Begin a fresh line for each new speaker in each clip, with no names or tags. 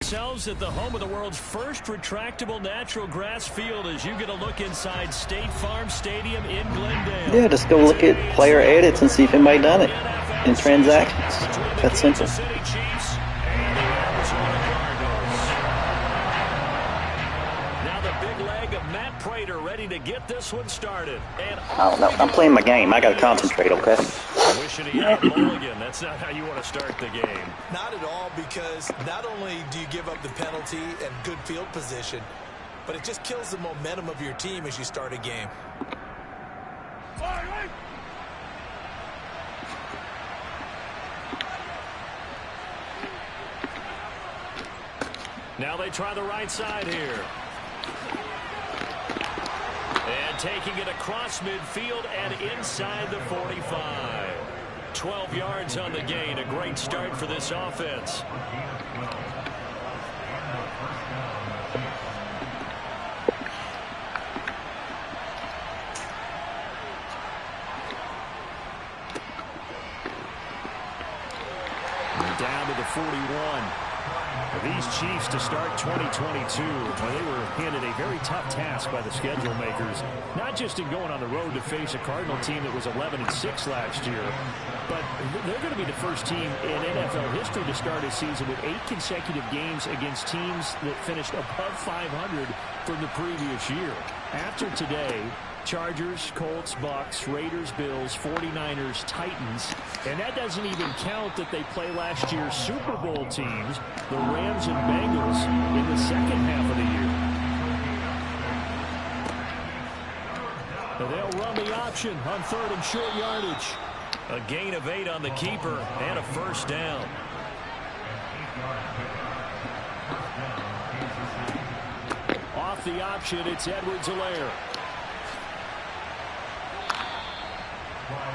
ourselves at the home of the world's first retractable natural grass field as you get a look inside State Farm Stadium in Glendale.
Yeah, just go look at player edits and see if anybody done it in transactions. That's simple.
Now the big leg of Matt Prater ready to get this one started. And
I don't know. I'm playing my game. I got to concentrate, okay?
Wishing he had a mulligan. That's not how you want to start the game.
Not at all, because not only do you give up the penalty and good field position, but it just kills the momentum of your team as you start a game.
Now they try the right side here. And taking it across midfield and inside the 45. 12 yards on the gain. A great start for this offense. And down to the 41. These Chiefs to start 2022, well, they were handed a very tough task by the schedule makers, not just in going on the road to face a Cardinal team that was 11-6 last year, but they're going to be the first team in NFL history to start a season with 8 consecutive games against teams that finished above 500 from the previous year. After today, Chargers, Colts, Bucks, Raiders, Bills, 49ers, Titans. And that doesn't even count that they play last year's Super Bowl teams, the Rams and Bengals, in the second half of the year. And they'll run the option on 3rd and short yardage. A gain of 8 on the keeper and a first down. Off the option, it's Edwards-Helaire.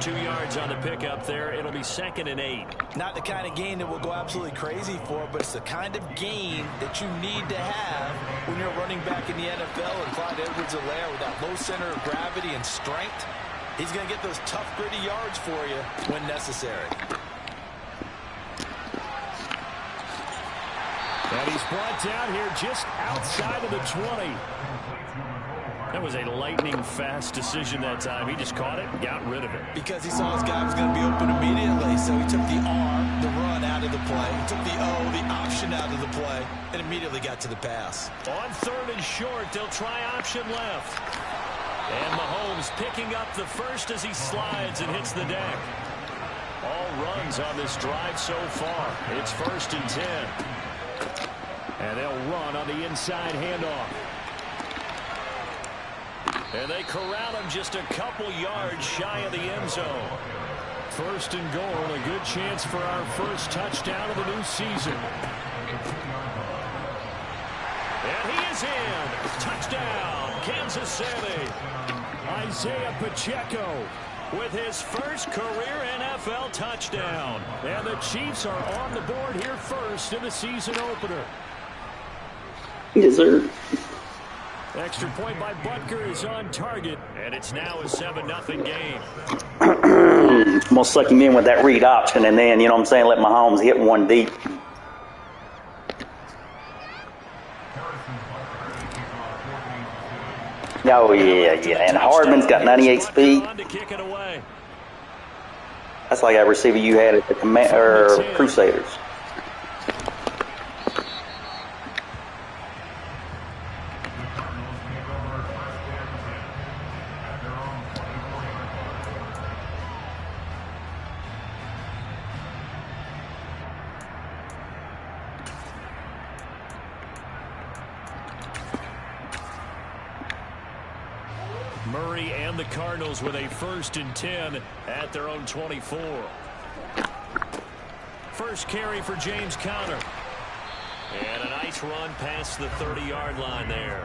2 yards on the pickup there. It'll be 2nd and 8.
Not the kind of gain that we'll go absolutely crazy for, but it's the kind of gain that you need to have when you're running back in the NFL. And Clyde Edwards-Helaire, with that low center of gravity and strength, he's going to get those tough, gritty yards for you when necessary.
And he's brought down here just outside of the 20. That was a lightning-fast decision that time. He just caught it and got rid of it.
Because he saw his guy was going to be open immediately, so he took the R, the run, out of the play. He took the O, the option, out of the play, and immediately got to the pass.
On 3rd and short, they'll try option left. And Mahomes picking up the first as he slides and hits the deck. All runs on this drive so far. It's 1st and 10. And they'll run on the inside handoff. And they corral him just a couple yards shy of the end zone. 1st and goal, a good chance for our first touchdown of the new season. And he is in. Touchdown, Kansas City. Isaiah Pacheco with his first career NFL touchdown. And the Chiefs are on the board here first in the season opener.
Yes, sir.
Extra point by Butker is on target, and it's now a 7-0 game.
I'm going to suck him in with that read option, and then, you know what I'm saying, let Mahomes hit one deep. Oh, yeah. And Hardman's got 98 speed. That's like that receiver you had at the Crusaders.
Murray and the Cardinals with a 1st and 10 at their own 24. First carry for James Conner. And a nice run past the 30-yard line there.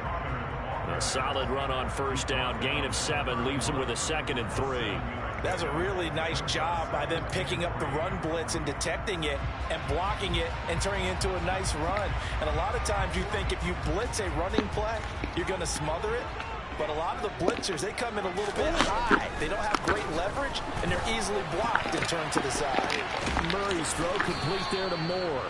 A solid run on 1st down. Gain of 7 leaves him with a 2nd and 3.
That's a really nice job by them picking up the run blitz and detecting it and blocking it and turning it into a nice run. And a lot of times you think if you blitz a running play, you're going to smother it. But a lot of the blitzers, they come in a little bit high. They don't have great leverage, and they're easily blocked and turned to the side.
Murray's throw complete there to Moore.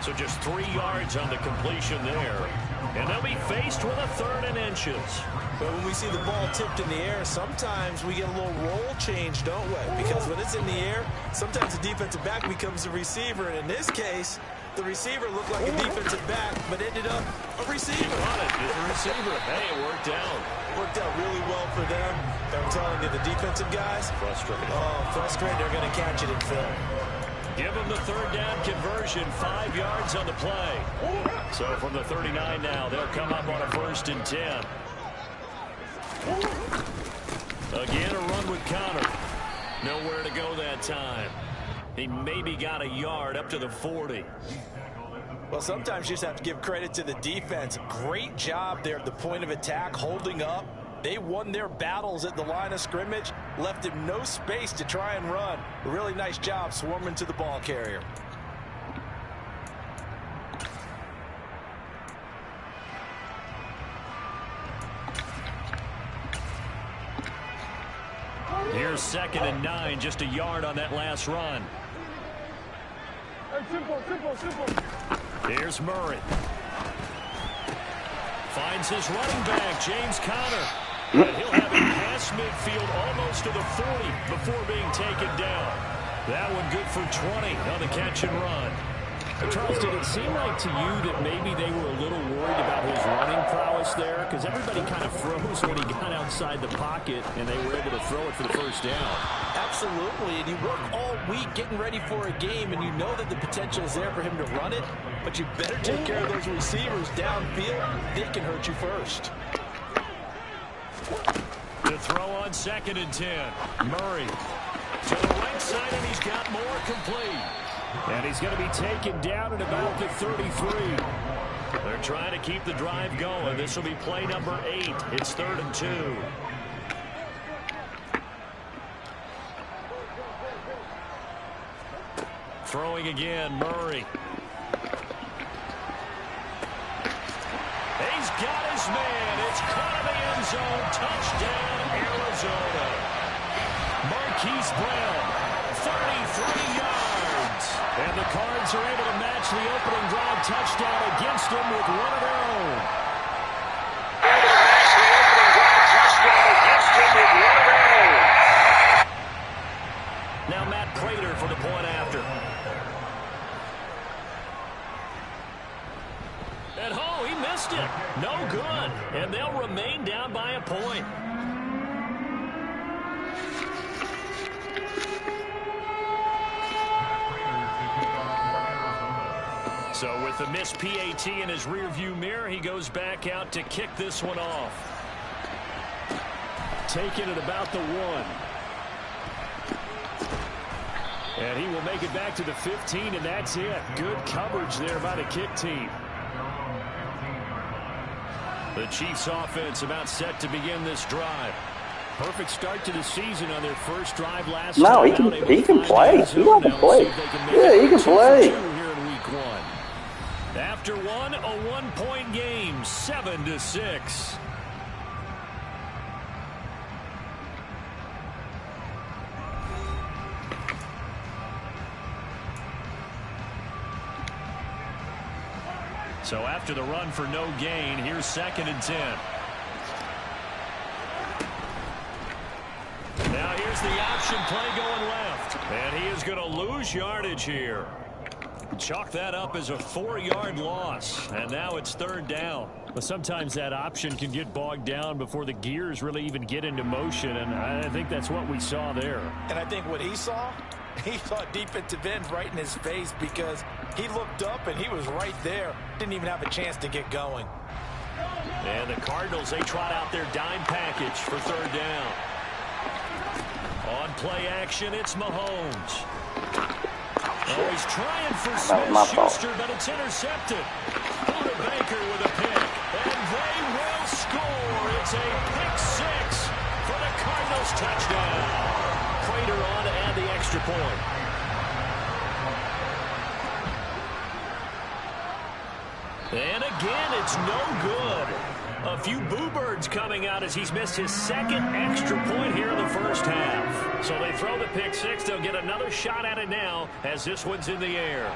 So just 3 yards on the completion there. And they'll be faced with a 3rd and inches.
But when we see the ball tipped in the air, sometimes we get a little roll change, don't we? Because when it's in the air, sometimes the defensive back becomes the receiver. And in this case, the receiver looked like a defensive back, but ended up a receiver.
Got it. It's a receiver. Hey, it worked out.
Worked out really well for them. I'm telling you, the defensive guys,
Frustrated.
Oh, frustrated. They're going to catch it in film.
Give them the 3rd down conversion, 5 yards on the play. So from the 39 now, they'll come up on a 1st and 10. Again, a run with Connor. Nowhere to go that time. He maybe got a yard up to the 40.
Well, sometimes you just have to give credit to the defense. Great job there at the point of attack, holding up. They won their battles at the line of scrimmage, left him no space to try and run. A really nice job swarming to the ball carrier.
Here's 2nd and 9, just a yard on that last run. Here's Murray. Finds his running back, James Conner. And he'll have it past midfield almost to the 40 before being taken down. That one good for 20 on the catch and run.
Charles, did it seem like to you that maybe they were a little worried about his running prowess there? Because everybody kind of froze when he got outside the pocket, and they were able to throw it for the 1st down.
Absolutely, and you work all week getting ready for a game, and you know that the potential is there for him to run it, but you better take care of those receivers downfield. They can hurt you first.
To throw on 2nd and 10. Murray to the right side, and he's got more complete.
And he's going to be taken down at about the 33.
They're trying to keep the drive going. This will be play number 8. It's 3rd and 2. Throwing again, Murray. He's got his man. It's caught in the end zone. Touchdown, Arizona. Marquise Brown, 33 yards. And the Cards are able to match the opening drive touchdown against them with one of their own. Now Matt Prater for the point after. And oh, he missed it. No good. And they'll remain down by a point. So with the missed PAT in his rearview mirror, he goes back out to kick this one off.
Taken at about the 1. And he will make it back to the 15, and that's it. Good coverage there by the kick team.
The Chiefs offense about set to begin this drive.
Perfect start to the season on their first drive last
No,
time.
he can play. He can play. Yeah, he can play.
Here in week 1.
After one, a 1-point game, 7-6. So after the run for no gain, here's 2nd and 10. Now here's the option play going left. And he is going to lose yardage here. Chalk that up as a 4-yard loss. And now it's 3rd down.
But sometimes that option can get bogged down before the gears really even get into motion. And I think that's what we saw there.
And I think what he saw defensive end right in his face, because he looked up and he was right there. Didn't even have a chance to get going.
And the Cardinals, they trot out their dime package for 3rd down. On play action, it's Mahomes. Oh, he's trying for Smith-Schuster, but it's intercepted. Buda Baker with a pick, and they will score. It's a pick 6 for the Cardinals touchdown. Prater on to add the extra point. And again, it's no good. A few boo birds coming out as he's missed his 2nd extra point here in the first half. So they throw the pick 6. They'll get another shot at it now as this one's in the air.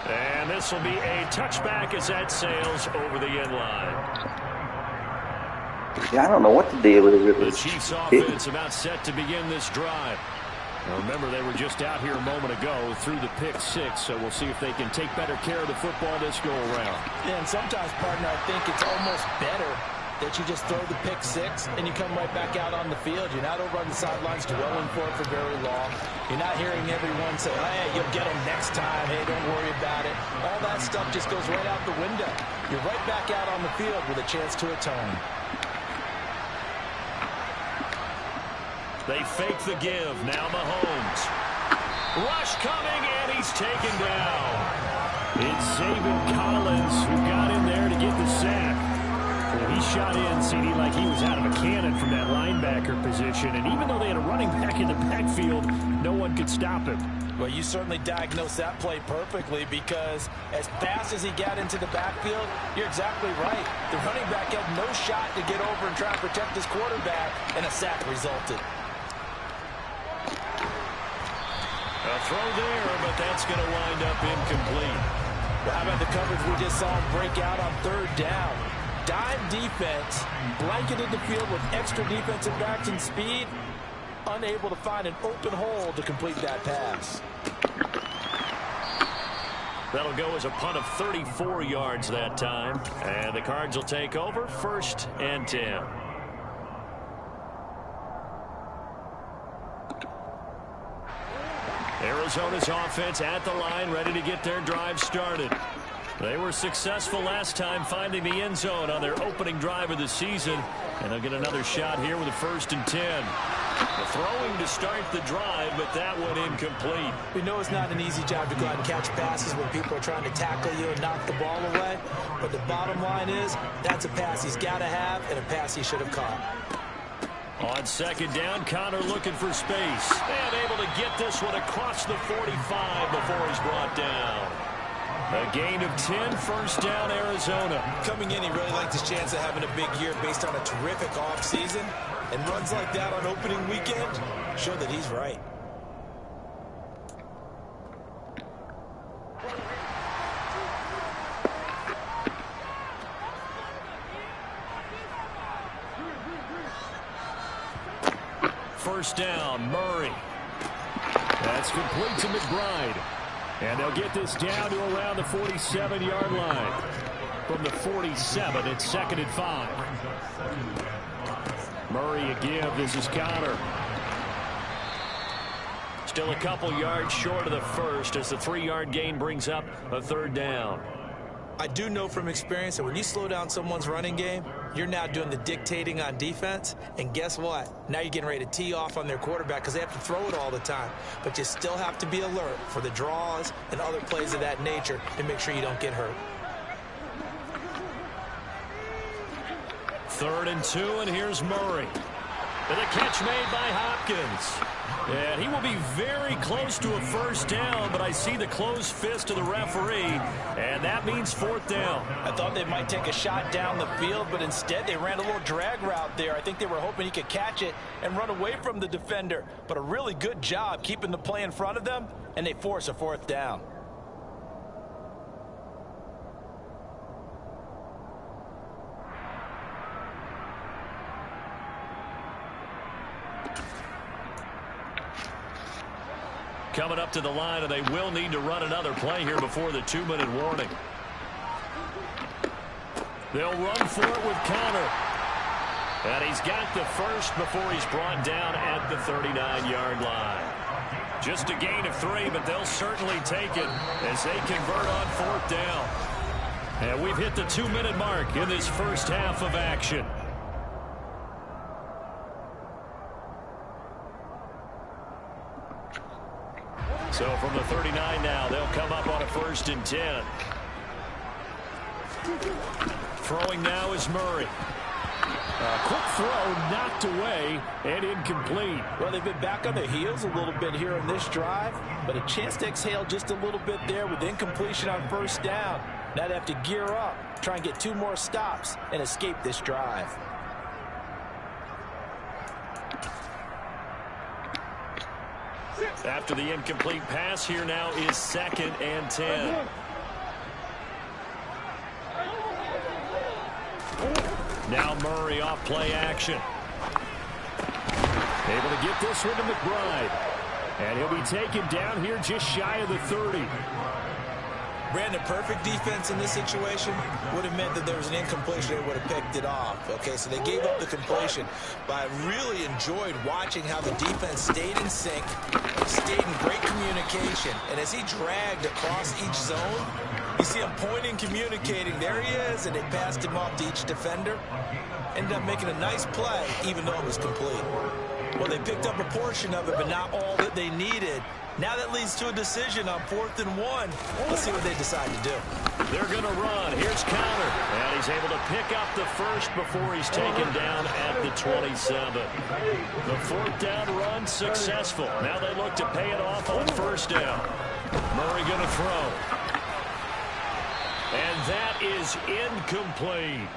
And this will be a touchback as that sails over the end line.
Yeah, I don't know what the deal is with
The
this.
Chiefs offense about set to begin this drive. Now remember, they were just out here a moment ago through the pick six, so we'll see if they can take better care of the football this go around.
Yeah, and sometimes, partner, I think it's almost better that you just throw the pick six and you come right back out on the field. You're not over on the sidelines dwelling for it for very long. You're not hearing everyone say, hey, you'll get them next time. Hey, don't worry about it. All that stuff just goes right out the window. You're right back out on the field with a chance to atone.
They fake the give. Now Mahomes. Rush coming, and he's taken down. It's Zaven Collins who got in there to get the sack. Well, he shot in, CD, like he was out of a cannon from that linebacker position. And even though they had a running back in the backfield, no one could stop him.
Well, you certainly diagnosed that play perfectly because as fast as he got into the backfield, you're exactly right. The running back had no shot to get over and try and protect his quarterback, and a sack resulted.
A throw there, but that's going to wind up incomplete.
Well, how about the coverage we just saw him break out on third down? Dime defense, blanketed the field with extra defensive backs and speed, unable to find an open hole to complete that pass.
That'll go as a punt of 34 yards that time. And the Cards will take over 1st and 10. Arizona's offense at the line, ready to get their drive started. They were successful last time finding the end zone on their opening drive of the season. And they'll get another shot here with a 1st and 10. The throwing to start the drive, but that one incomplete.
We know it's not an easy job to go out and catch passes when people are trying to tackle you and knock the ball away. But the bottom line is, that's a pass he's got to have and a pass he should have caught.
On 2nd down, Connor looking for space. And able to get this one across the 45 before he's brought down. A gain of 10, 1st down, Arizona.
Coming in, he really liked his chance of having a big year based on a terrific offseason. And runs like that on opening weekend show that he's right.
First down, Murray. That's complete to McBride. And they'll get this down to around the 47-yard line. From the 47, it's 2nd and 5. Murray a give. This is Connor. Still a couple yards short of the first as the 3-yard gain brings up a 3rd down.
I do know from experience that when you slow down someone's running game, you're now doing the dictating on defense. And guess what? Now you're getting ready to tee off on their quarterback because they have to throw it all the time. But you still have to be alert for the draws and other plays of that nature to make sure you don't get hurt.
3rd and 2, and here's Murray. And a catch made by Hopkins. And he will be very close to a 1st down, but I see the closed fist of the referee, and that means 4th down.
I thought they might take a shot down the field, but instead they ran a little drag route there. I think they were hoping he could catch it and run away from the defender. But a really good job keeping the play in front of them, and they force a 4th down.
Coming up to the line, and they will need to run another play here before the 2-minute warning. They'll run for it with Connor. And he's got the first before he's brought down at the 39-yard line. Just a gain of 3, but they'll certainly take it as they convert on 4th down. And we've hit the 2-minute mark in this first half of action. So from the 39 now, they'll come up on a 1st and 10. Throwing now is Murray.
A quick throw knocked away and incomplete.
Well, they've been back on their heels a little bit here on this drive, but a chance to exhale just a little bit there with incompletion on 1st down. Now they have to gear up, try and get 2 more stops and escape this drive.
After the incomplete pass, here now is 2nd and 10. Now Murray off play action. Able to get this one to McBride. And he'll be taken down here just shy of the 30.
Brandon, perfect defense in this situation would have meant that there was an incompletion. They would have picked it off. Okay, so they gave up the completion. But I really enjoyed watching how the defense stayed in sync, stayed in great communication. And as he dragged across each zone, you see him pointing, communicating. There he is, and they passed him off to each defender. Ended up making a nice play, even though it was complete. Well, they picked up a portion of it, but not all that they needed. Now that leads to a decision on 4th and 1. Let's see what they decide to do.
They're going to run. Here's counter. And he's able to pick up the first before he's taken down at the 27. The 4th down run successful. Now they look to pay it off on 1st down. Murray going to throw. And that is incomplete.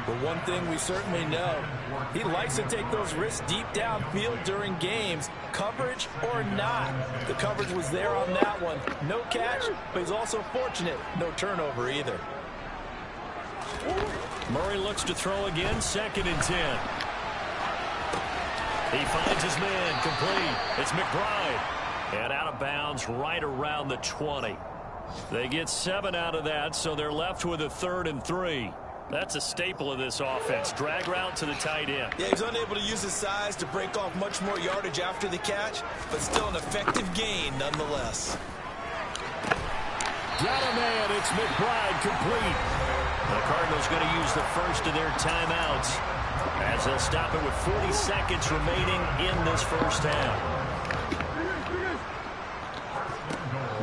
But one thing we certainly know, he likes to take those risks deep downfield during games, coverage or not. The coverage was there on that one. No catch, but he's also fortunate. No turnover either.
Murray looks to throw again, 2nd and 10. He finds his man, complete. It's McBride. And out of bounds right around the 20. They get 7 out of that, so they're left with a 3rd and 3. That's a staple of this offense. Drag route to the tight end.
Yeah, he's unable to use his size to break off much more yardage after the catch, but still an effective gain nonetheless.
Got a man. It's McBride, complete. The Cardinals going to use the first of their timeouts as they'll stop it with 40 seconds remaining in this first half.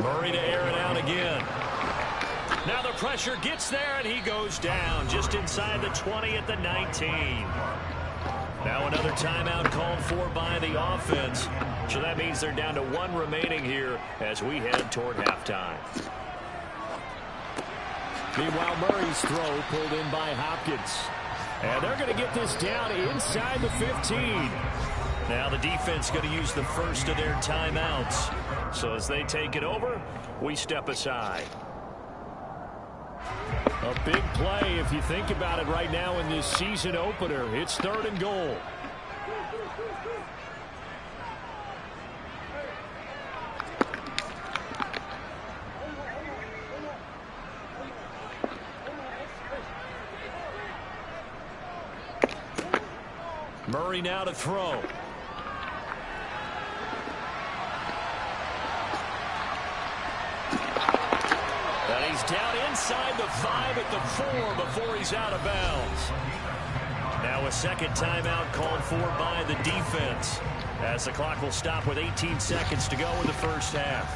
Murray to air it out again. Now the pressure gets there, and he goes down just inside the 20 at the 19. Now another timeout called for by the offense. So that means they're down to 1 remaining here as we head toward halftime. Meanwhile, Murray's throw pulled in by Hopkins. And they're going to get this down inside the 15. Now the defense going to use the first of their timeouts. So as they take it over, we step aside. A big play if you think about it right now in this season opener. It's 3rd and goal. Murray now to throw. And he's down inside the 5 at the 4 before he's out of bounds. Now a second timeout called for by the defense as the clock will stop with 18 seconds to go in the first half.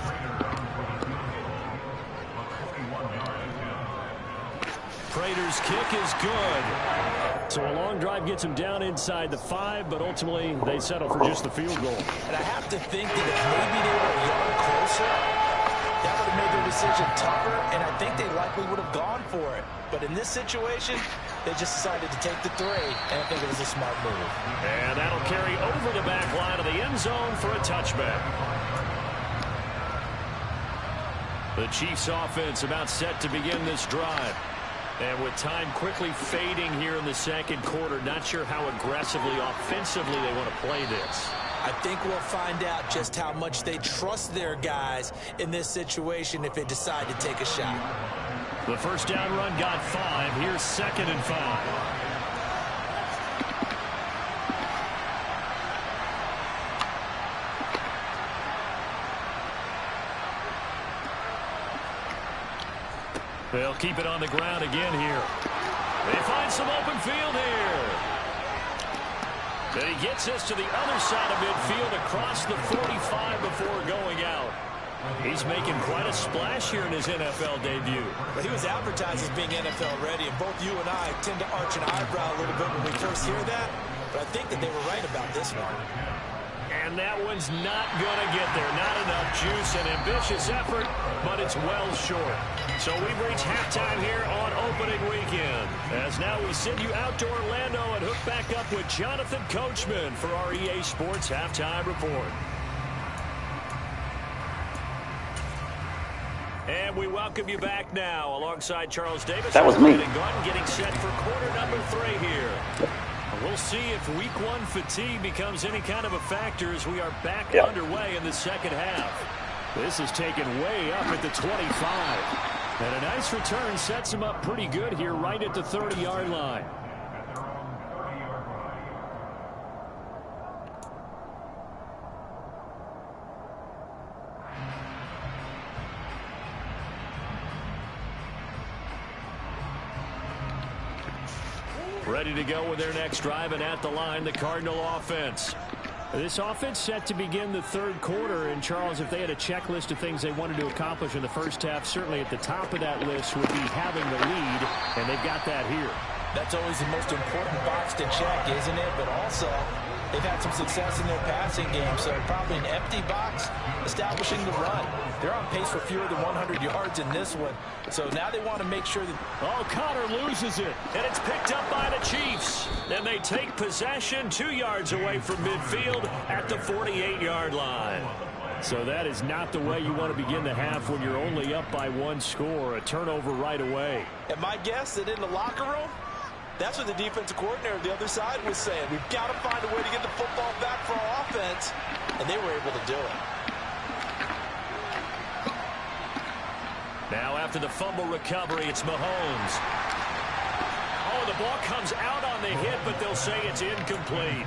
Prater's kick is good. So a long drive gets him down inside the 5, but ultimately they settle for just the field goal.
And I have to think that if maybe they were a yard closer, that would have made their decision tougher, and I think they likely would have gone for it. But in this situation, they just decided to take the 3, and I think it was a smart move.
And that'll carry over the back line of the end zone for a touchback. The Chiefs offense about set to begin this drive. And with time quickly fading here in the second quarter, not sure how aggressively, offensively they want to play this.
I think we'll find out just how much they trust their guys in this situation if they decide to take a shot.
The first down run got 5. Here's 2nd and 5. They'll keep it on the ground again here. They find some open field here. Then he gets us to the other side of midfield across the 45 before going out. He's making quite a splash here in his NFL debut.
But he was advertised as being NFL ready, and both you and I tend to arch an eyebrow a little bit when we first hear that. But I think that they were right about this one.
And that one's not going to get there. Not enough juice, an ambitious effort, but it's well short. So we've reached halftime here on opening weekend. As now we send you out to Orlando and hook back up with Jonathan Coachman for our EA Sports Halftime Report.
And we welcome you back now alongside Charles Davis.
That was me.
Getting set for quarter number 3 here. We'll see if week 1 fatigue becomes any kind of a factor as we are back underway in the second half. This is taken way up at the 25. And a nice return sets him up pretty good here right at the 30-yard line. Ready to go with their next drive, and at the line, the Cardinal offense. This offense set to begin the third quarter, and Charles, if they had a checklist of things they wanted to accomplish in the first half, certainly at the top of that list would be having the lead, and they've got that here.
That's always the most important box to check, isn't it? But also, they've had some success in their passing game, so probably an empty box establishing the run. They're on pace for fewer than 100 yards in this one, so now they want to make sure that...
Oh, Connor loses it, and it's picked up by the Chiefs. And they take possession 2 yards away from midfield at the 48-yard line. So that is not the way you want to begin the half when you're only up by 1 score. A turnover right away.
And my guess that in the locker room, that's what the defensive coordinator on the other side was saying. We've got to find a way to get the football back for our offense, and they were able to do it.
Now after the fumble recovery, it's Mahomes. Oh, the ball comes out on the hit, but they'll say it's incomplete.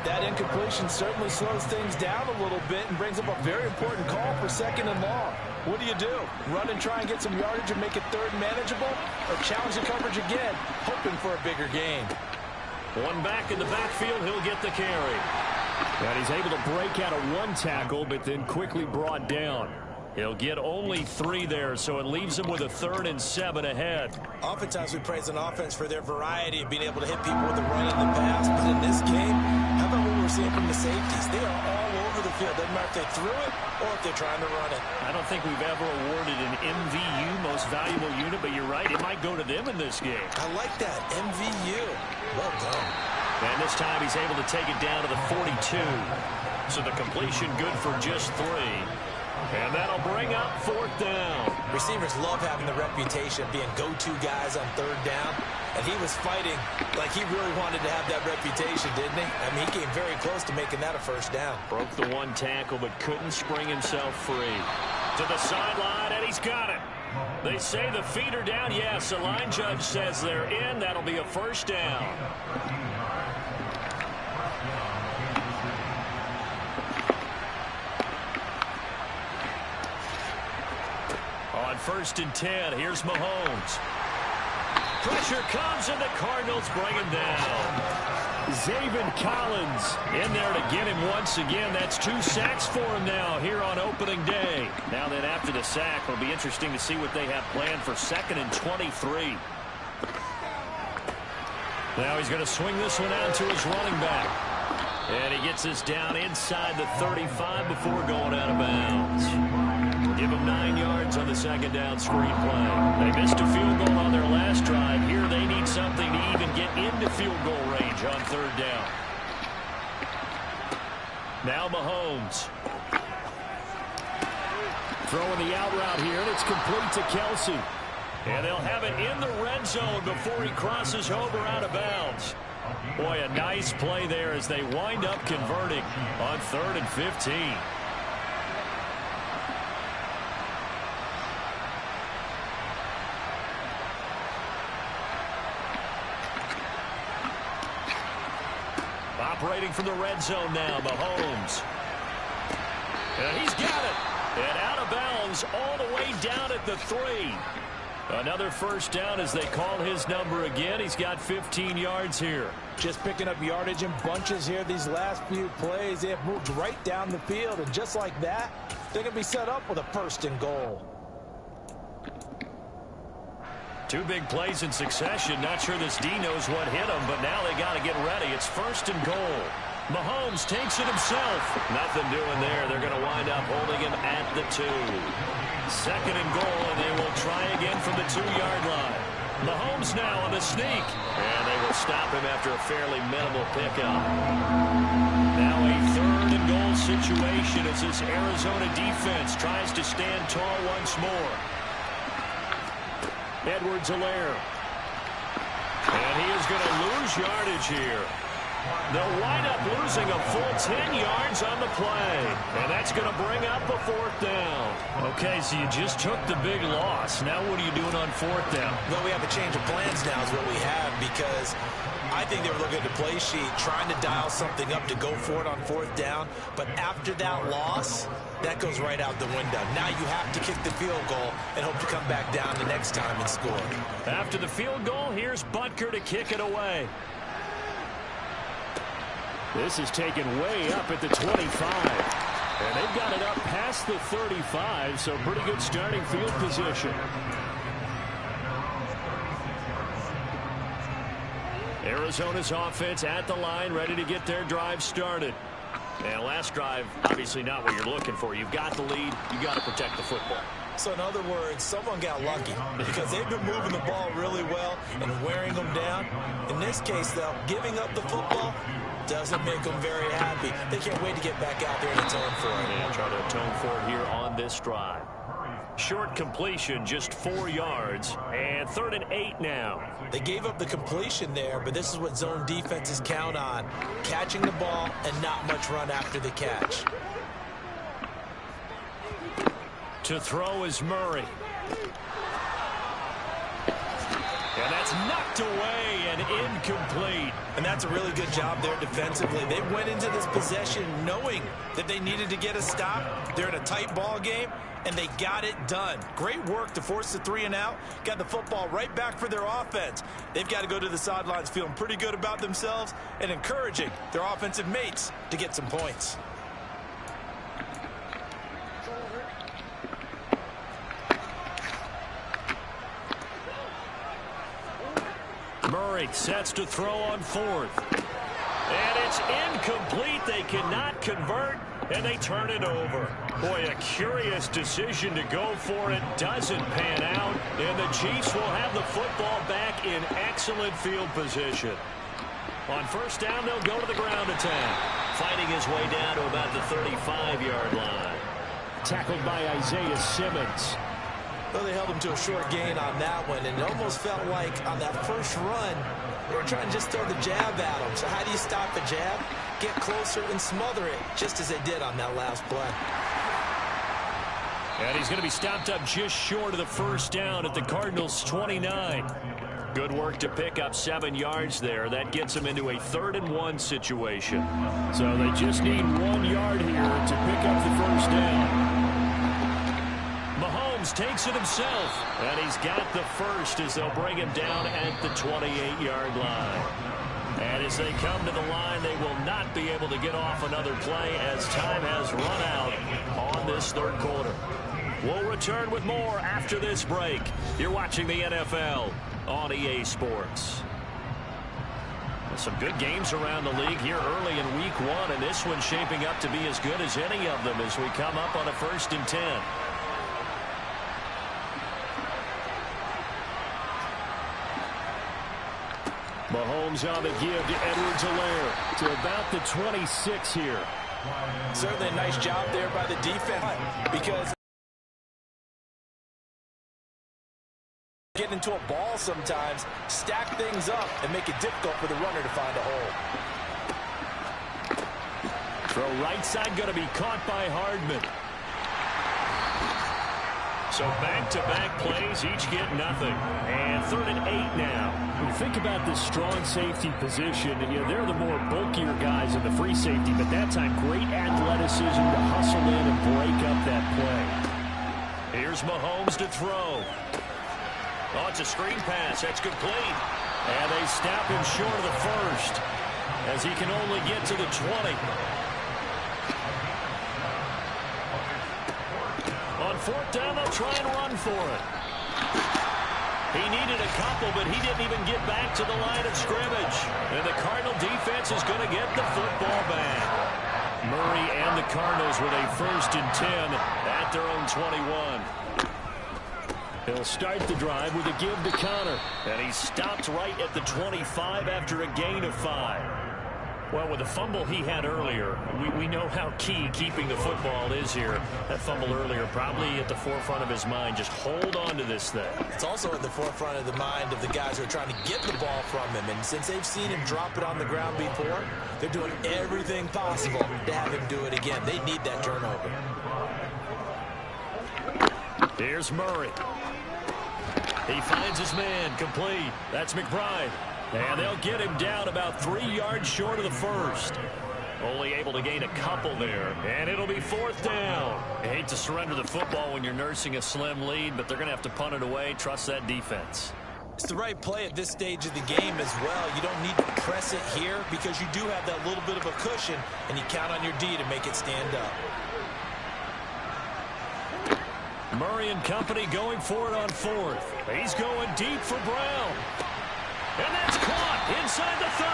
That incompletion certainly slows things down a little bit and brings up a very important call for 2nd and long. What do? Run and try and get some yardage and make it third manageable, or challenge the coverage again, hoping for a bigger gain?
One back in the backfield, he'll get the carry. And he's able to break out of 1 tackle, but then quickly brought down. He'll get only 3 there, so it leaves him with a 3rd and 7 ahead.
Oftentimes we praise an offense for their variety of being able to hit people with a run in the past, but in this game, how about what we're seeing from the safeties? They are all over the field. Doesn't matter if they threw it or if they're trying to run it.
I don't think we've ever awarded an MVU, most valuable unit, but you're right, it might go to them in this game.
I like that, MVU. Well done.
And this time he's able to take it down to the 42. So the completion good for just 3. And that'll bring up 4th down.
Receivers love having the reputation of being go-to guys on 3rd down. And he was fighting like he really wanted to have that reputation, didn't he? I mean, he came very close to making that a 1st down.
Broke the 1 tackle, but couldn't spring himself free. To the sideline, and he's got it. They say the feet are down. Yes, the line judge says they're in. That'll be a 1st down. On 1st and 10, here's Mahomes. Pressure comes, and the Cardinals bring him down. Zaven Collins in there to get him once again. That's 2 sacks for him now here on opening day. Now then, after the sack, it'll be interesting to see what they have planned for 2nd and 23. Now he's going to swing this one out to his running back. And he gets this down inside the 35 before going out of bounds. Give them 9 yards on the 2nd down screen play. They missed a field goal on their last drive. Here they need something to even get into field goal range on 3rd down. Now Mahomes. Throwing the out route here, and it's complete to Kelsey. And they'll have it in the red zone before he crosses over out of bounds. Boy, a nice play there as they wind up converting on 3rd and 15. Operating from the red zone now, Mahomes. And he's got it. And out of bounds all the way down at the 3. Another 1st down as they call his number again. He's got 15 yards here.
Just picking up yardage in bunches here these last few plays. They have moved right down the field, and just like that, they're going to be set up with a 1st and goal.
2 big plays in succession. Not sure this D knows what hit him, but now they got to get ready. It's 1st and goal. Mahomes takes it himself. Nothing doing there. They're going to wind up holding him at the 2. 2nd and goal, and they will try again from the 2-yard line. Mahomes now on the sneak. And they will stop him after a fairly minimal pickup. Now a 3rd and goal situation as this Arizona defense tries to stand tall once more. Edwards-Helaire. And he is going to lose yardage here. They'll wind up losing a full 10 yards on the play. And that's going to bring up a 4th down. Okay, so you just took the big loss. Now what are you doing on 4th down?
Well, we have a change of plans now is what we have, because I think they were looking at the play sheet, trying to dial something up to go for it on 4th down. But after that loss, that goes right out the window. Now you have to kick the field goal and hope to come back down the next time and score.
After the field goal, here's Butker to kick it away.
This is taken way up at the 25. And they've got it up past the 35, so pretty good starting field position.
Arizona's offense at the line, ready to get their drive started. And last drive, obviously not what you're looking for. You've got the lead. You got to protect the football.
So in other words, someone got lucky because they've been moving the ball really well and wearing them down. In this case, though, giving up the football doesn't make them very happy. They can't wait to get back out there and atone for it.
And try to atone for it here on this drive. Short completion, just 4 yards, and 3rd and 8 now.
They gave up the completion there, but this is what zone defenses count on. Catching the ball and not much run after the catch.
To throw is Murray. And that's knocked away and incomplete.
And that's a really good job there defensively. They went into this possession knowing that they needed to get a stop. They're in a tight ball game, and they got it done. Great work to force the 3 and out. Got the football right back for their offense. They've got to go to the sidelines feeling pretty good about themselves and encouraging their offensive mates to get some points.
Murray sets to throw on 4th. And it's incomplete. They cannot convert, and they turn it over. Boy, a curious decision to go for it. Doesn't pan out, and the Chiefs will have the football back in excellent field position. On 1st down, they'll go to the ground attack. Fighting his way down to about the 35-yard line.
Tackled by Isaiah Simmons.
Well, they held him to a short gain on that one, and it almost felt like on that first run, they were trying to just throw the jab at him. So how do you stop the jab? Get closer and smother it, just as they did on that last play.
And he's going to be stopped up just short of the 1st down at the Cardinals' 29. Good work to pick up 7 yards there. That gets them into a 3rd and 1 situation.
So they just need 1 yard here to pick up the 1st down.
Mahomes takes it himself, and he's got the 1st as they'll bring him down at the 28-yard line. And as they come to the line, they will not be able to get off another play as time has run out on this 3rd quarter. We'll return with more after this break. You're watching the NFL on EA Sports. Some good games around the league here early in week 1, and this one's shaping up to be as good as any of them as we come up on a 1st and 10.
Mahomes on the give to Edwards-Helaire to about the 26 here.
Certainly a nice job there by the defense, because get into a ball sometimes, stack things up, and make it difficult for the runner to find a hole.
Throw right side going to be caught by Hardman.
So back-to-back plays, each get nothing. And 3rd and 8 now.
When you think about this strong safety position, and they're the more bulkier guys in the free safety, but that time great athleticism to hustle in and break up that play.
Here's Mahomes to throw. Oh, it's a screen pass. That's complete.
And they stop him short of the 1st as he can only get to the 20.
On 4th down, they'll try and run for it. He needed a couple, but he didn't even get back to the line of scrimmage. And the Cardinal defense is going to get the football back.
Murray and the Cardinals with a 1st and 10 at their own 21. He'll start the drive with a give to Connor.
And he stopped right at the 25 after a gain of 5. Well, with the fumble he had earlier, we know how key keeping the football is here. That fumble earlier probably at the forefront of his mind. Just hold on to this thing.
It's also at the forefront of the mind of the guys who are trying to get the ball from him. And since they've seen him drop it on the ground before, they're doing everything possible to have him do it again. They need that turnover.
Here's Murray. He finds his man complete. That's McBride. And they'll get him down about 3 yards short of the first. Only able to gain a couple there. And it'll be 4th down. I hate to surrender the football when you're nursing a slim lead, but they're going to have to punt it away. Trust that defense.
It's the right play at this stage of the game as well. You don't need to press it here because you do have that little bit of a cushion, and you count on your D to make it stand up.
Murray and company going for it on 4th. He's going deep for Brown. And that's caught inside the 30.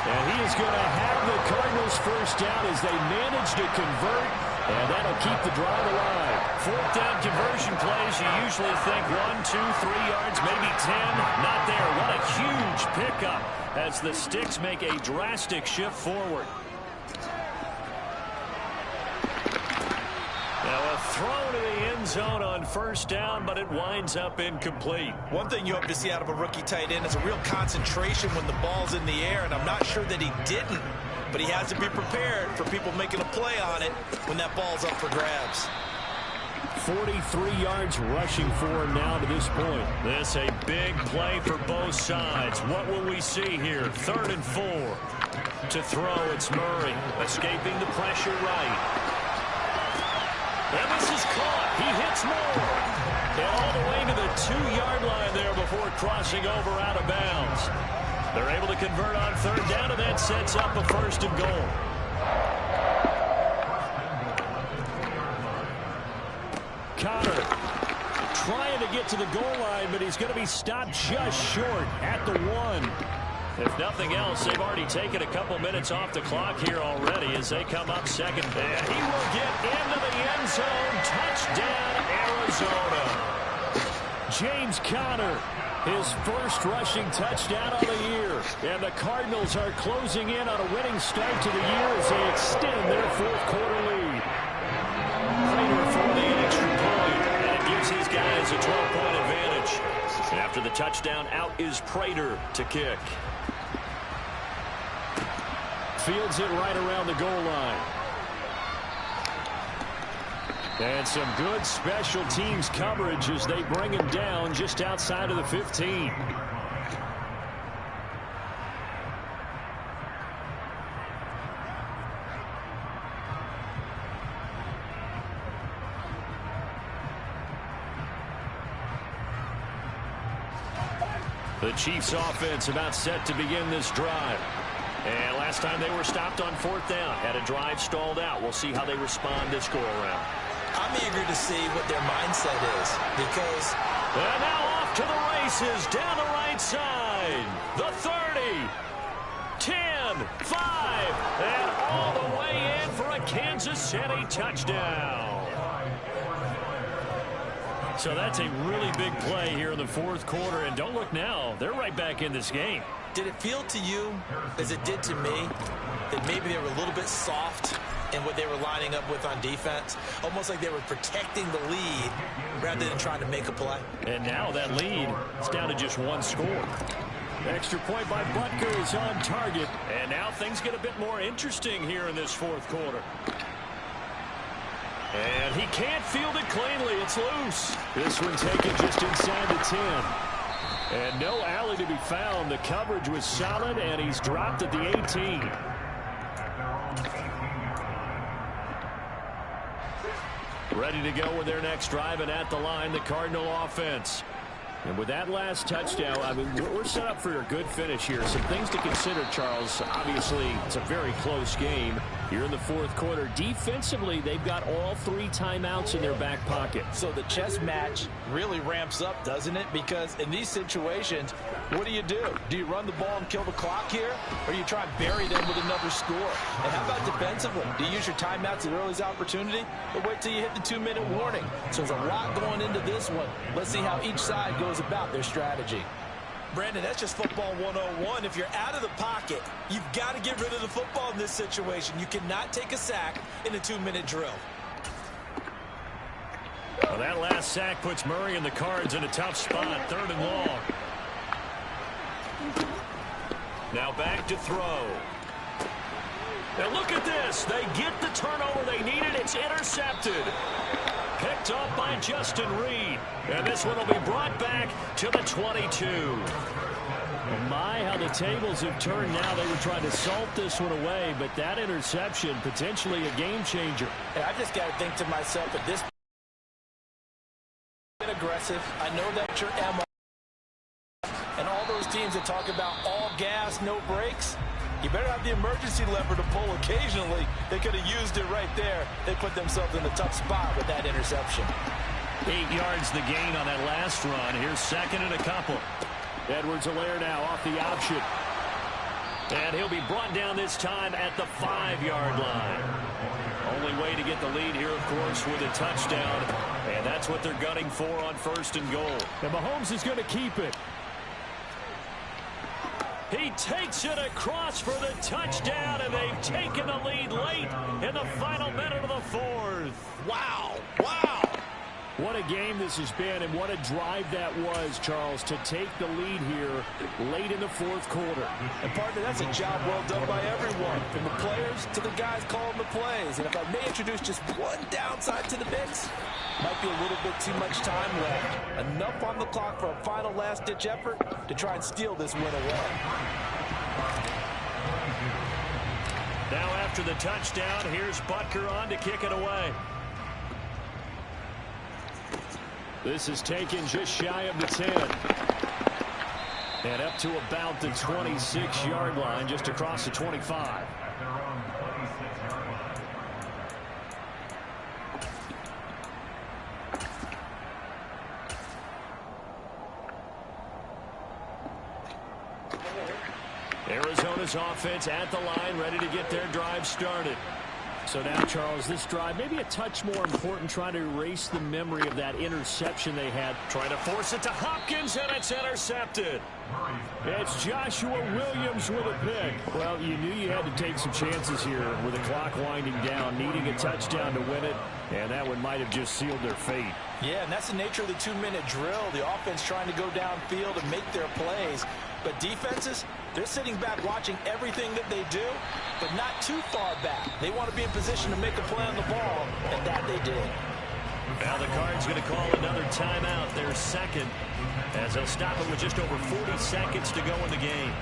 And he is going to have the Cardinals first down as they manage to convert, and that'll keep the drive alive.
4th down conversion plays, you usually think 1, 2, 3 yards, maybe 10. Not there. What a huge pickup as the Sticks make a drastic shift forward. Now a throw to the end zone on 1st down, but it winds up incomplete.
One thing you hope to see out of a rookie tight end is a real concentration when the ball's in the air, and I'm not sure that he didn't, but he has to be prepared for people making a play on it when that ball's up for grabs.
43 yards rushing for him now to this point.
This a big play for both sides. What will we see here? 3rd and 4. To throw, it's Murray, escaping the pressure right. And this is caught. He hits Moore. And all the way to the 2-yard line there before crossing over out of bounds. They're able to convert on 3rd down, and that sets up a 1st and goal.
Connor trying to get to the goal line, but he's going to be stopped just short at the 1.
If nothing else, they've already taken a couple minutes off the clock here already as they come up 2nd. And he will get into the end zone. Touchdown, Arizona.
James Conner, his first rushing touchdown of the year. And the Cardinals are closing in on a winning start to the year as they extend their 4th quarter lead.
Prater for the extra point. And it gives these guys a 12-point advantage. And after the touchdown, out is Prater to kick.
Fields it right around the goal line. And some good special teams coverage as they bring him down just outside of the 15.
The Chiefs offense about set to begin this drive. And last time they were stopped on 4th down, had a drive stalled out. We'll see how they respond this go-around.
I'm eager to see what their mindset is because...
And now off to the races down the right side. The 30, 10, 5, and all the way in for a Kansas City touchdown. So that's a really big play here in the 4th quarter. And don't look now, they're right back in this game.
Did it feel to you, as it did to me, that maybe they were a little bit soft in what they were lining up with on defense? Almost like they were protecting the lead rather than trying to make a play.
And now that lead is down to just 1 score.
Extra point by Butker is on target.
And now things get a bit more interesting here in this 4th quarter. And he can't field it cleanly. It's loose.
This one taken just inside the 10. And no alley to be found. The coverage was solid, and he's dropped at the 18.
Ready to go with their next drive, and at the line, the Cardinal offense.
And with that last touchdown, I mean, we're set up for a good finish here. Some things to consider, Charles. Obviously, it's a very close game here in the 4th quarter. Defensively, they've got all 3 timeouts in their back pocket.
So the chess match really ramps up, doesn't it? Because in these situations, What do? Do you run the ball and kill the clock here? Or do you try and bury them with another score? And how about defensively? Do you use your timeouts at earliest opportunity? Or wait till you hit the 2-minute warning? So there's a lot going into this one. Let's see how each side goes about their strategy.
Brandon, that's just football 101. If you're out of the pocket, you've got to get rid of the football in this situation. You cannot take a sack in a 2-minute drill.
Well, that last sack puts Murray and the Cards in a tough spot, 3rd and long. Now back to throw. Now look at this. They get the turnover they needed. It's intercepted. Picked up by Justin Reed. And this one will be brought back to the 22.
Well, my, how the tables have turned now. They were trying to salt this one away, but that interception, potentially a game changer.
And I just got to think to myself at this point, aggressive. I know that your MO and all those teams that talk about all gas, no brakes. You better have the emergency lever to pull occasionally. They could have used it right there. They put themselves in a tough spot with that interception.
8 yards the gain on that last run. Here's 2nd and a couple.
Edwards-Helaire now off the option.
And he'll be brought down this time at the 5-yard line. Only way to get the lead here, of course, with a touchdown. And that's what they're gunning for on 1st and goal.
And Mahomes is going to keep it.
He takes it across for the touchdown, and they've taken the lead late in the final minute of the 4th.
Wow. Wow.
What a game this has been, and what a drive that was, Charles, to take the lead here late in the 4th quarter.
And, partner, that's a job well done by everyone, from the players to the guys calling the plays. And if I may introduce just one downside to the mix, might be a little bit too much time left. Enough on the clock for a final last-ditch effort to try and steal this win away.
Now after the touchdown, here's Butker on to kick it away.
This is taken just shy of the 10. And up to about the 26-yard line, just across the 25. Arizona's offense at the line, ready to get their drive started. So now, Charles, this drive maybe a touch more important, trying to erase the memory of that interception they had.
Trying to force it to Hopkins, and it's intercepted.
It's Joshua Williams with a pick. Well, you knew you had to take some chances here with the clock winding down, needing a touchdown to win it, and that one might have just sealed their fate.
Yeah, and that's the nature of the 2-minute drill. The offense trying to go downfield and make their plays. But defenses, they're sitting back watching everything that they do, but not too far back. They want to be in position to make a play on the ball, and that they did.
Now the Cards going to call another timeout, their 2nd, as they'll stop it with just over 40 seconds to go in the game.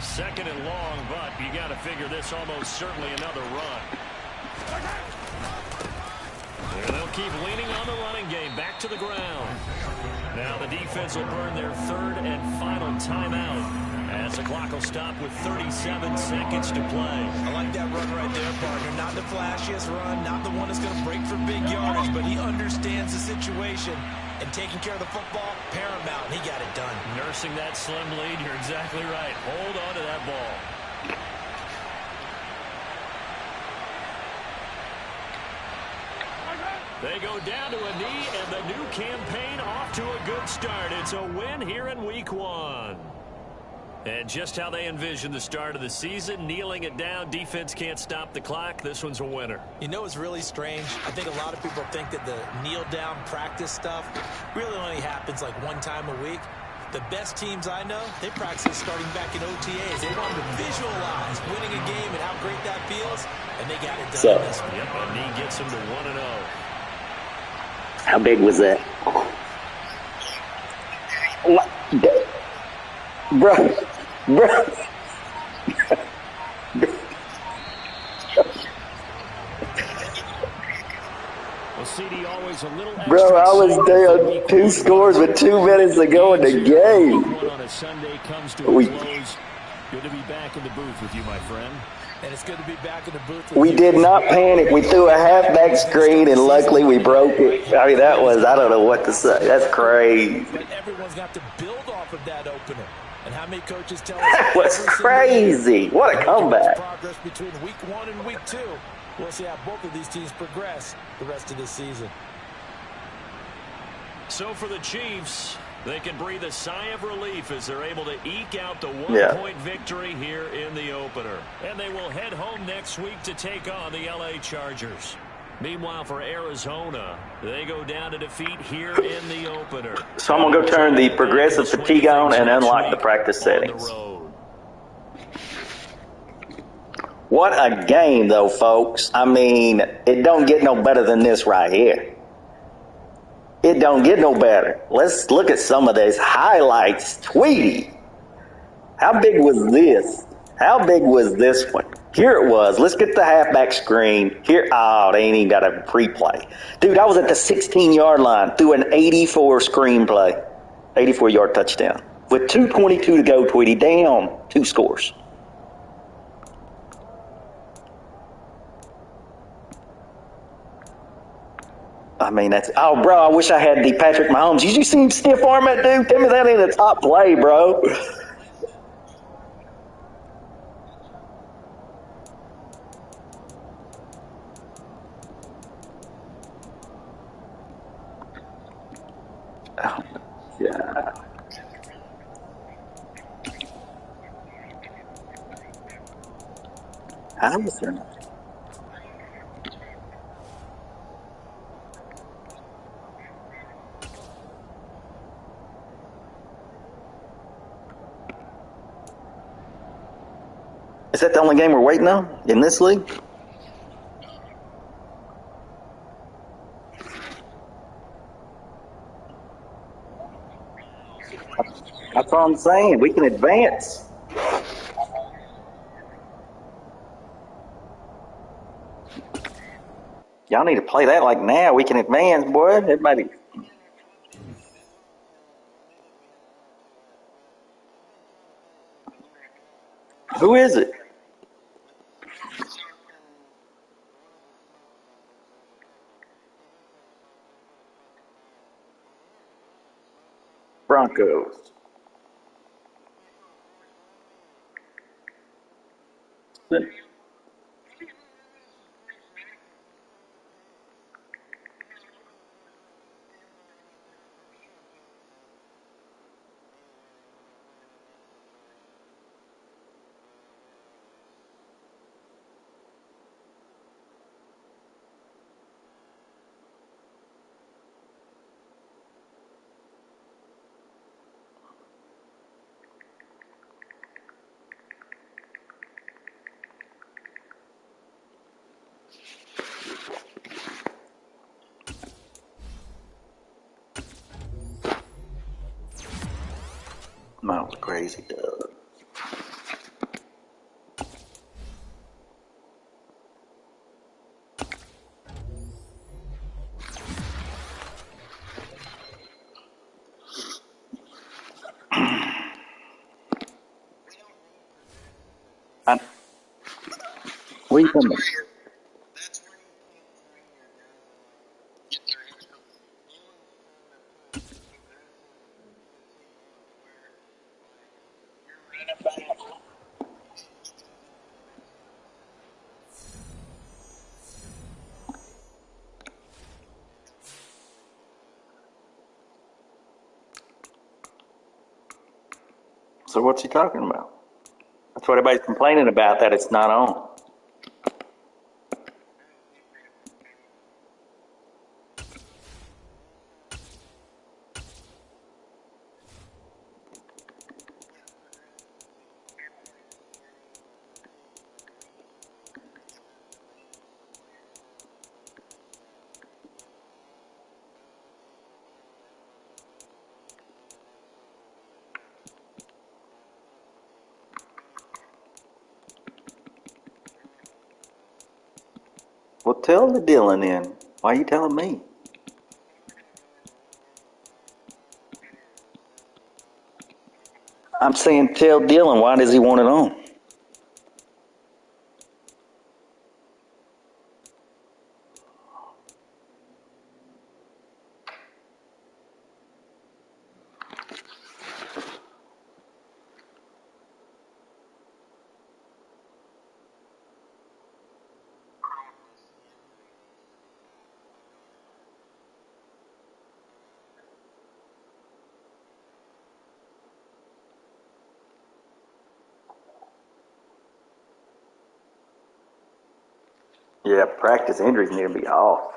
Second and long, but you got to figure this almost certainly another run. And they'll keep leaning on the running game, back to the ground. Now the defense will burn their 3rd and final timeout as the clock will stop with 37 seconds to play.
I like that run right there, partner. Not the flashiest run, not the one that's going to break for big yardage, but he understands the situation. And taking care of the football, paramount, and he got it done.
Nursing that slim lead, you're exactly right. Hold on to that ball. They go down to a knee, and the new campaign off to a good start. It's a win here in Week 1. And just how they envisioned the start of the season, kneeling it down, defense can't stop the clock. This one's a winner.
You know, it's really strange. I think a lot of people think that the kneel-down practice stuff really only happens like one time a week. The best teams I know, they practice starting back in OTAs. They want to visualize winning a game and how great that feels, and they got it done in this one.
Yep, and he gets them to 1-0.
How big was that? What? Bro.
Well, CD, always a little extra
Bro, I was
excitement for
down
week
2
one.
scores with 2 minutes to go in the
Week
game.
one on a Sunday comes to a close. Good to be back in the booth with you, my friend.
And it's good to be back in the booth with
We
you
did
as
not
well.
panic. We threw a halfback screen, and luckily we broke it. I mean, that was, I don't know what to say. That's crazy.
But everyone's got to build off of that opener. And how many coaches tell us
That was
every single year,
crazy. What a comeback.
progress between week 1 and week 2. We'll see how both of these teams progress the rest of this season.
So for the Chiefs, they can breathe a sigh of relief as they're able to eke out the one-point victory here in the opener. And they will head home next week to take on the LA Chargers. Meanwhile, for Arizona, they go down to defeat here in the opener.
So I'm going to go turn the progressive fatigue on and unlock the practice settings. What a game, though, folks. I mean, it don't get no better than this right here. It don't get no better. Let's look at some of these highlights. Tweety. How big was this? How big was this one? Here it was. Let's get the halfback screen. Here, oh, they ain't even got a pre-play. Dude, I was at the 16-yard line through an 84 screenplay. 84-yard touchdown. With 2:22 to go, Tweety. Down 2 scores. I mean, that's... Oh, bro, I wish I had the Patrick Mahomes. Did you see him stiff arm that dude? Tell me that ain't a top play, bro. Oh, yeah. How was there not? Is that the only game we're waiting on in this league? That's all I'm saying. We can advance. Y'all need to play that like now. We can advance, boy. Everybody. Who is it? Broncos. That was crazy, Doug. What are you talking about? So what's he talking about? That's what everybody's complaining about, that it's not on. Well, tell the Dylan then. Why are you telling me? I'm saying tell Dylan, why does he want it on? Yeah, practice injuries need to be off.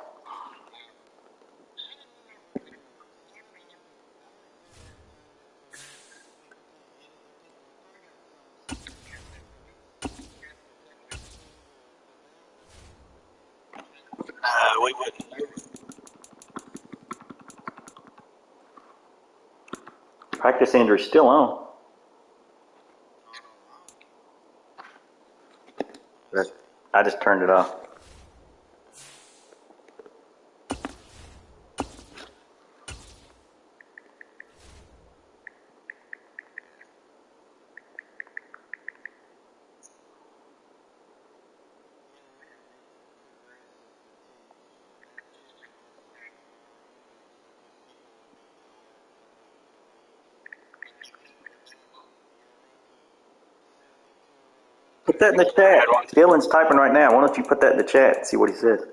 We wouldn't.
Practice injuries still on. I just turned it off. Put that in the chat. Dylan's typing right now. Why don't you put that in the chat and see what he says?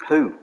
Who?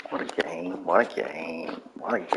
What a game. What a game. What a game.